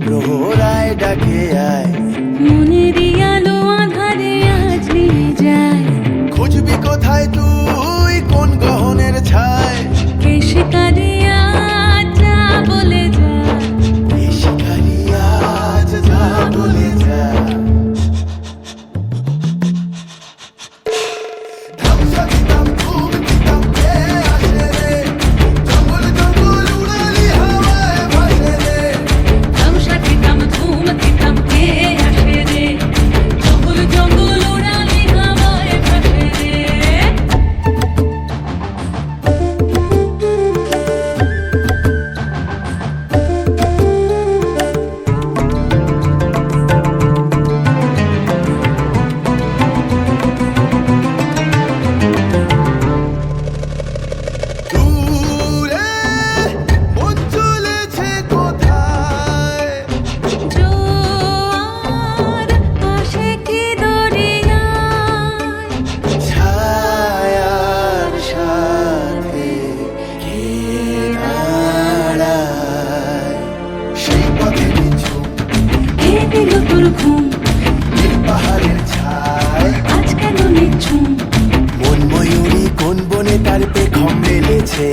প্রহরায় ডাকে আয়, মনেরই আলো আধারে আজ নিয়ে যায়। খুঁজবি কোথায় তুই কোন গহনের ছায়, কে শিকারি আজ যা বলে যা। এ শিকারি আজ যা বলে যা। ধামসা দিতাম ধুম দিতাম কে আসে রে, জঙ্গল জঙ্গল উড়ালি হাওয়ায় ভাসে রে। ধামসা দিতাম ধুম দিতাম কে আসে রে, জঙ্গল জঙ্গল উড়ালি হাওয়ায় ভাসে রে। দূরে মন চলেছে কোথায়, জোয়ার আসে কি দরিয়ায়, ছায়ার সাথে কে দাঁড়ায়। সেই পথে নিঝুম কে দিল তোর ঘুম, নীল পাহাড়ের ছায়, আজ কেন নিঝুম। মন ময়ূরী কোন বনে তার পেখম মেলেছে।